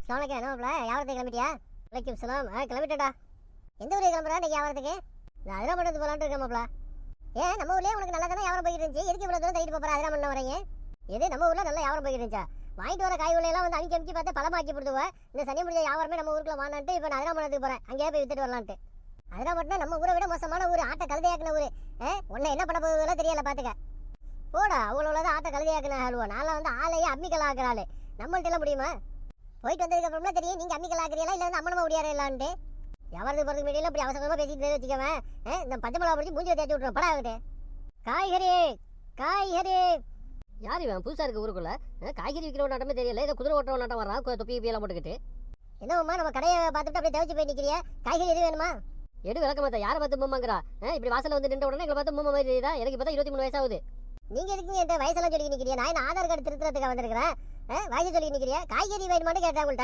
சோனக்கா என்னப்பா வியாபாரத்துக்கு கிளம்பிட்டியா? வலைக்கும் சலாம். கிளம்பிட்டேடா. எந்த ஊருக்கு கிளம்புறா இன்னைக்கு வியாபாரத்துக்கு? நான் அதிரம் பண்ணது போலான்ட்டு இருக்கேன்ப்பா. ஏன் நம்ம ஊர்லயே உனக்கு நல்லா தானே வியாபாரம் போயிட்டு இருந்துச்சு, எதுக்கு இவ்வளவு தூரம் தள்ளிட்டு போறா அதிரம் பண்ண வரீங்க? எது நம்ம ஊர்ல நல்லா வியாபாரம் போயிட்டு இருந்துச்சா? வாங்கிட்டு வர காய்கறி எல்லாம் வந்து அமுக்கி அமுக்கி பார்த்து பழமாக்கி கொடுத்துவா. இந்த சனி முடிஞ்ச வியாபாரமே நம்ம ஊருக்குள்ள வானான்ட்டு இப்போ நான் அதிரம் பண்ணதுக்கு போறேன். அங்கேயே போய் வித்துட்டு வரலான்ட்டு. அதிரம் பண்ணா நம்ம ஊரை விட மோசமான ஊர், ஆட்டை கழுதையாக்குன ஊரு. உன்னை என்ன பண்ண போகுதுலாம் தெரியல பாத்துக்க. போடா அவ்வளோதான் ஆட்டை கழுதையாக்குன ஆளுவா. நான்லாம் வந்து ஆளையே அம்மிக்கல் ஆக்குறாள். நம்மள்ட்ட எல்லாம் முடியுமா? போயிட்டு வந்ததுக்கு அப்புறம்லாம் தெரியும் நீங்க அம்மிக்கல் ஆக்குறீங்களா இல்லை வந்து அம்மனமா முடியாதுலான்ட்டு. வியாபாரத்துக்கு போறதுக்கு முன்னாடி இப்படி அவசரமா பேசிட்டு வச்சுக்கவேன். இந்த பச்சை மிளகா பிடிச்சி மூஞ்சில தேய்ச்சி விட்டுருவோம் படம் ஆகிட்டு. காய்கறி காய்கறி யார் இவன் புதுசா இருக்கு ஊருக்குள்ள? காய்கறி விற்கிற நாட்டமே தெரியல, ஏதோ குதிரை ஓட்டுற நாட்டம் வர்றான், தொப்பி எல்லாம் போட்டுக்கிட்டு. என்னம்மா நம்ம கடையை பார்த்துட்டு அப்படியே தவிச்சு போய் நிக்கிறியா? காய்கறி எது வேணுமா? எடு விளக்க மாத்தா, யாரை பார்த்து மூமாங்கிறா? இப்படி வாசல்ல வந்து நின்ற உடனே எங்களை பார்த்து மூமா மாதிரி தெரியுதா? எனக்கு பார்த்தா 23 வயசாகுது. நீங்க எதுக்கு என் வயசெல்லாம் சொல்லி நிக்கிறியா? நான் ஆதார் கார்டு திருத்துறதுக்காக வந்திருக்கிறேன். வயசு சொல்லி நிக்கிறியா? காய்கறி வேணுமான்னு கேட்டா உங்கள்கிட்ட.